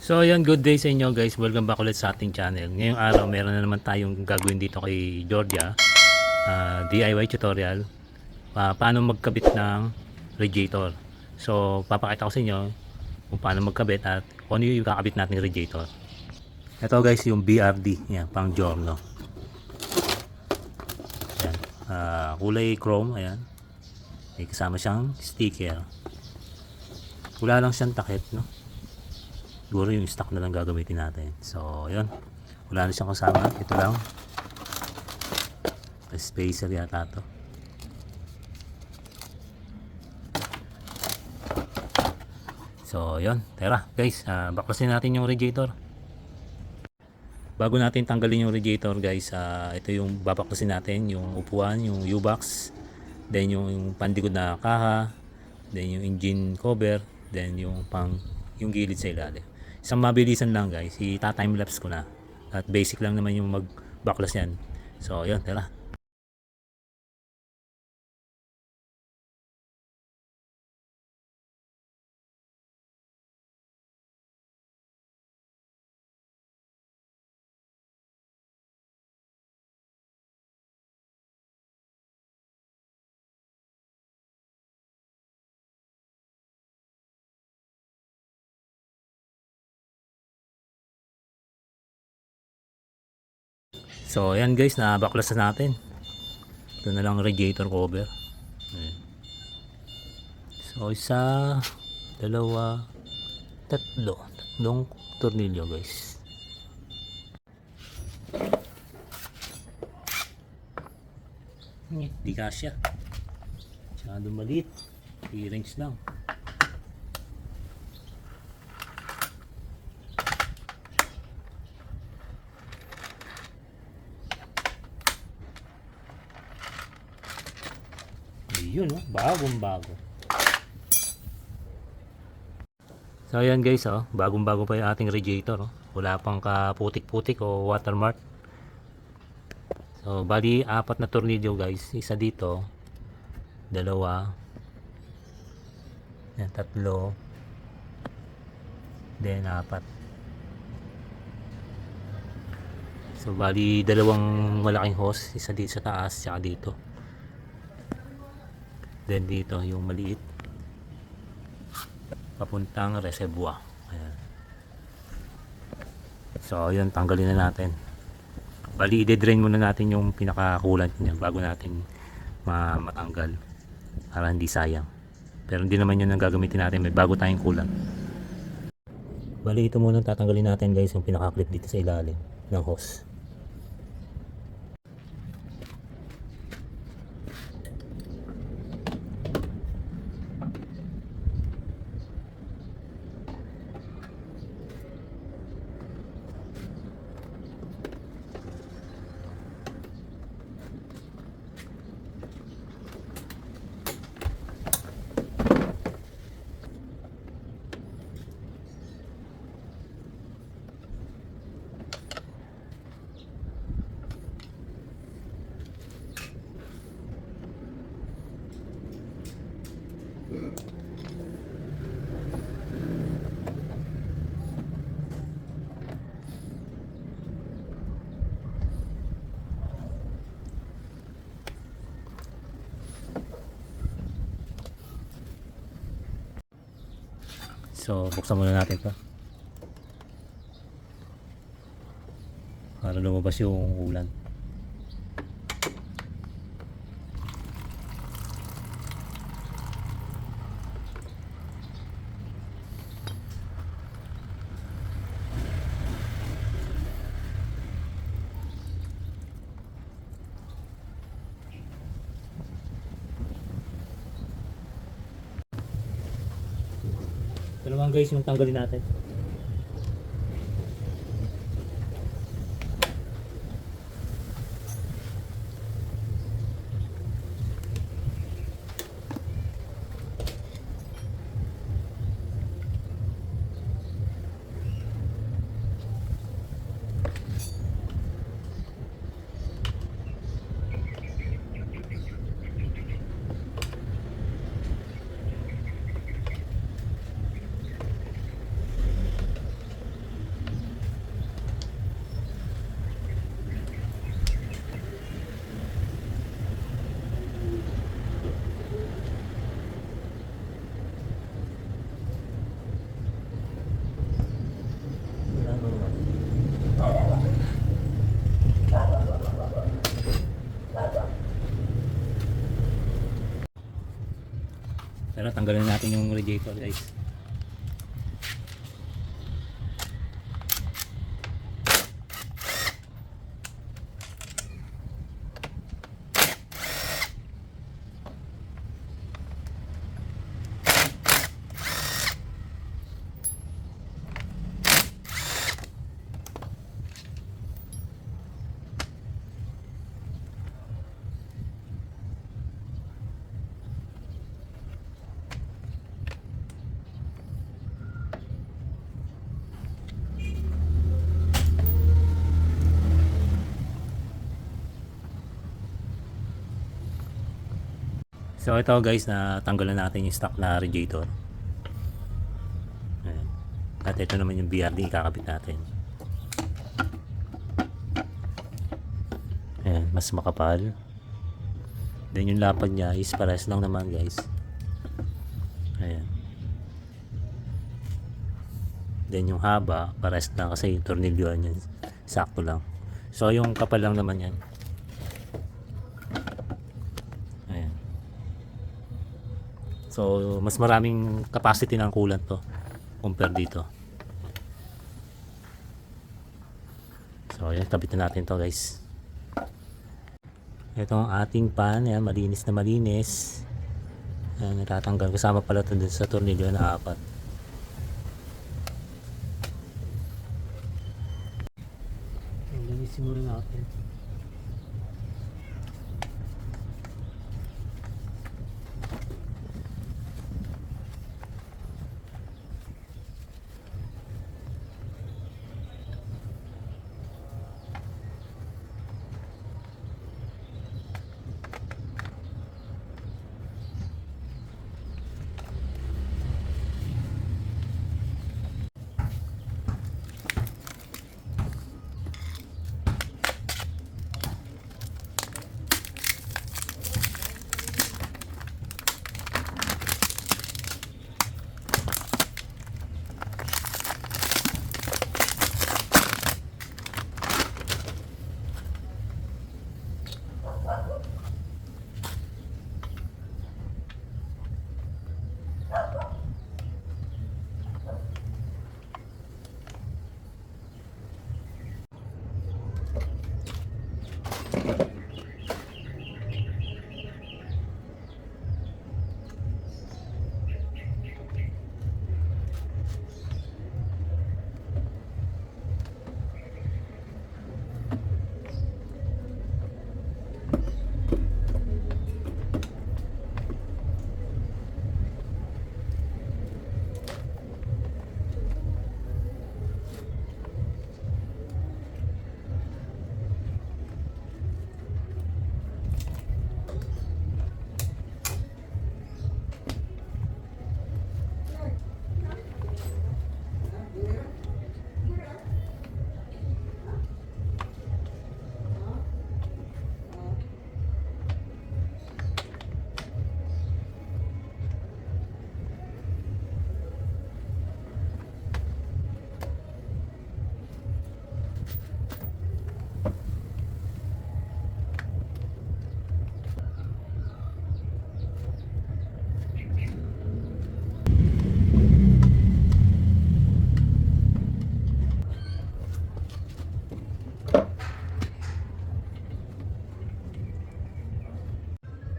So ayun, good day sa inyo guys. Welcome back ulit sa ating channel. Ngayong araw, meron na naman tayong gagawin dito kay Georgia. DIY tutorial. Paano magkabit ng radiator. So papakita ko sa inyo kung paano magkabit at kung ano yung kakabit natin radiator. Ito guys, yung BRD. Yan, pang Giorno. Ayan. Kulay chrome. Ayan. May kasama siyang sticker. Wala lang siyang takip, no? Siguro yung stock na lang gagamitin natin. So, yun. Wala na siyang kasama. Ito lang. Spacer yata to. So, yun. Tara, guys. Baklasin natin yung radiator. Bago natin tanggalin yung radiator, guys, ito yung babaklasin natin. Yung upuan, yung U-box. Then, yung pandikod na kaha. Then, yung engine cover. Then, yung yung gilid sa ilalim. Isang mabilisan lang guys, ita-timelapse ko na. At basic lang naman yung mag-backlash yan. So, yun, tara. So, ayan guys, na-backlash na natin. Ito na lang radiator cover. Ayan. So, isa, dalawa, tatlong tornilyo guys. Di kasya. Masyado maliit. I-range lang. Yun, oh, bagong bago. So ayan guys, bagong bago pa yung ating radiator. Wala pang kaputik-putik o watermark. So bali 4 na tornilyo guys. Isa dito, dalawa, yan, 3, then 4. So bali dalawang malaking hose, isa dito sa taas, saka dito. Then dito yung maliit papuntang reservoir. Ayan. So yun, tanggalin na natin. Bali i-drain muna natin yung pinaka-coolant niya bago natin matanggal para hindi sayang. Pero hindi naman yun ang gagamitin natin, may bago tayong coolant. Bali ito muna tatanggalin natin guys, yung pinaka-clip dito sa ilalim ng hose. So buksan muna natin to para lumabas yung ulan. Ito naman guys yung tanggalin natin. Tara, tanggalin natin yung radiator guys. So ito guys, na tanggalan natin yung stock na radiator. Ayan. At ito naman yung BRD kakabit natin. Ayan, mas makapal. Then yung lapad niya is pares lang naman guys. Ayan. Then yung haba pares lang kasi yung tornilyoan yan sakto lang. So yung kapal lang naman yan. Ayan. So mas maraming capacity ng coolant to compare dito. So ayan, kabitan natin to guys. Ito ang ating pan, ayan, malinis na malinis. Ayan, natatanggal kasama pala ito dun sa tornilyo na 4. Linisin mo rin natin.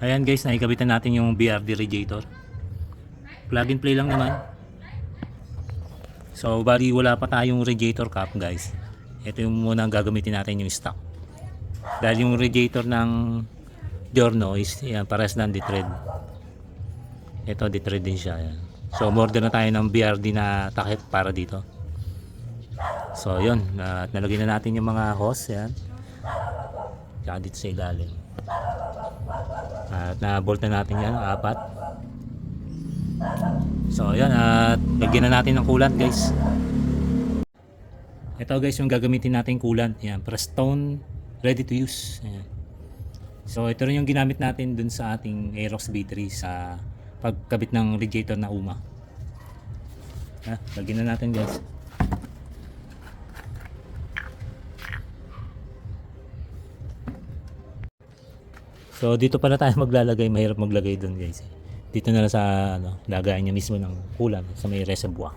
Ayan guys, naikabitan natin yung BRD radiator. Plug and play lang naman. So bali wala pa tayong radiator cap guys. Ito yung muna ang gagamitin natin, yung stock. Dahil yung radiator ng Giorno is yan, pares lang di-thread. Ito di-thread din siya. Yan. So order na tayo ng BRD na takip para dito. So yun, nalagyan na natin yung mga hose. Yan. Tsaka dito sa ilalim. At na-bolt na natin yan, 4. So yan, at lagyan na natin ng coolant guys. Ito guys yung gagamitin natin coolant. Yan, Prestone ready to use. Yan. So ito rin yung ginamit natin dun sa ating Aerox B3 sa pagkabit ng radiator na UMA. Lagyan na natin guys. So dito pala tayo maglalagay, mahirap maglagay doon guys. dito na lang sa ano, lagayan niya mismo ng ulam sa may reservoir.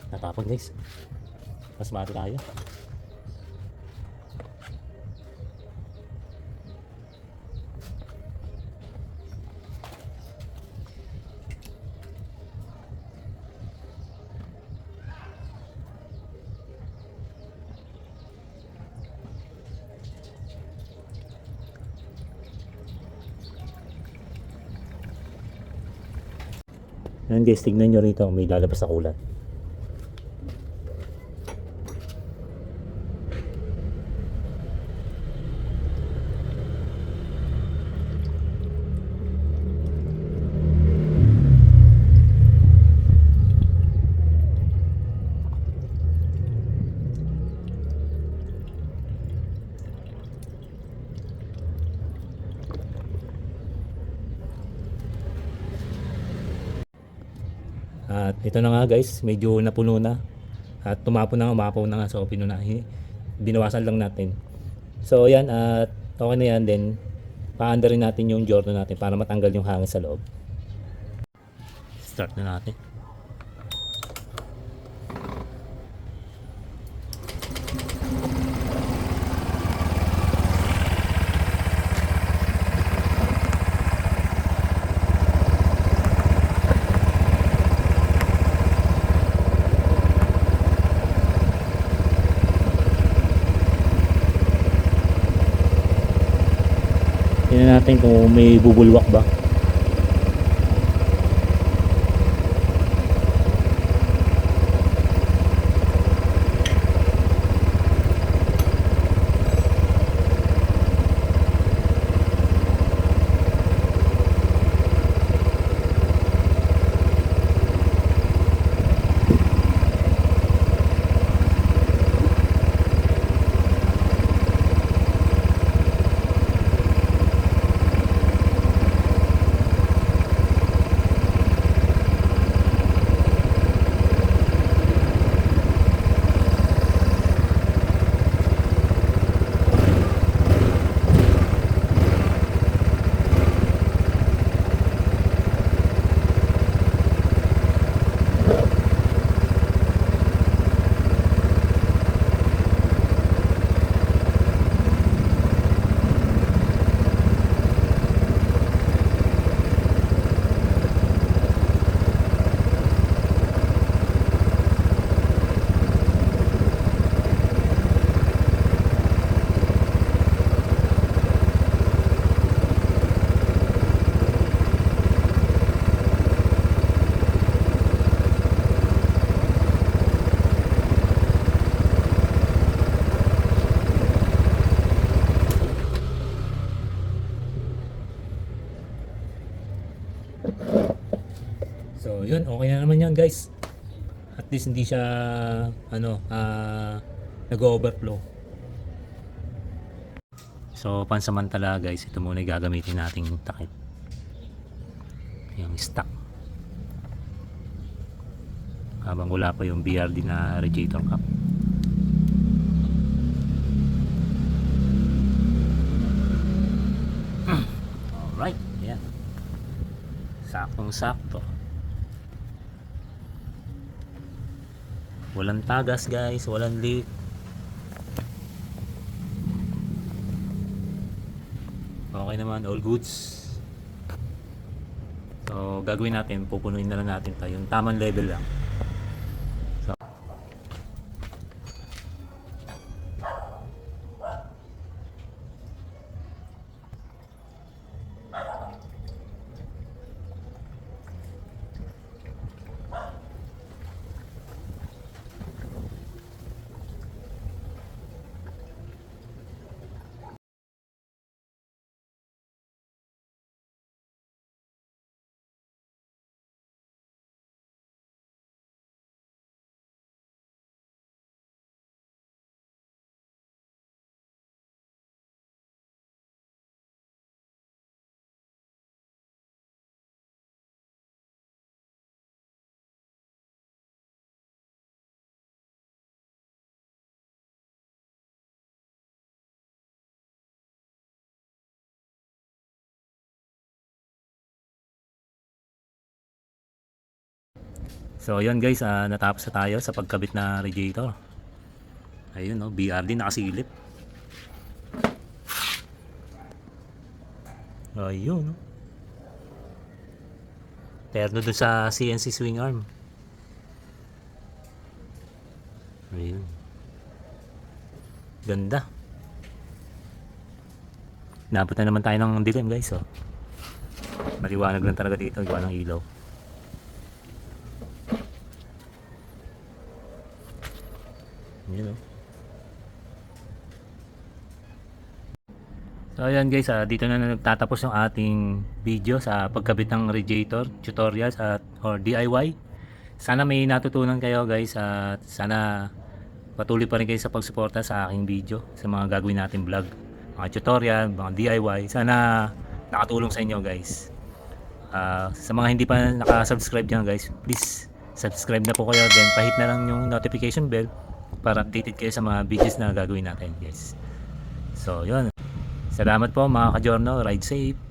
Natapon guys. Mas mati tayo. Ayan guys, tignan nyo rito, may lalabas na kulat. At ito na nga guys, medyo napuno na. At tumapon na nga, umapaw na nga. So pinunahin, binawasan lang natin. So yan, at okay na yan. Then paanda rin natin yung Jordan natin para matanggal yung hangin sa loob. Start na natin. Tingnan natin kung may bubulwak ba. So yun, okay na naman yan guys. At least hindi siya ano, nag-overflow. So pansamantala guys, ito muna yung gagamitin nating takip. Yung stock. Habang wala pa yung BRD na radiator cap. Alright, yan. Saktong sakto. Walang tagas guys, walang leak. Okay naman, all goods. So gagawin natin, pupunuin na lang natin tayo yung tamang level lang. So yun guys, natapos na tayo sa pagkabit na radiator. Ayun no, BRD nakasilip. Ayun no. Terno dun sa CNC swing arm. Ayun. Ganda. Nabot na naman tayo ng dilim guys. Oh. Maliwanag lang talaga dito. Gawa ng ilaw. Yun oh. So ayan guys, dito na nagtatapos yung ating video sa pagkabit ng radiator tutorials or DIY. Sana may natutunan kayo guys at sana patuloy pa rin kayo sa pagsuporta sa aking video sa mga gagawin natin vlog, mga tutorial, mga DIY. Sana nakatulong sa inyo guys. Sa mga hindi pa nakasubscribe dyan guys, please subscribe na po kayo, then pahit na lang yung notification bell para updated kayo sa mga videos na gagawin natin guys. So yun, salamat po mga ka-Giorno, ride safe.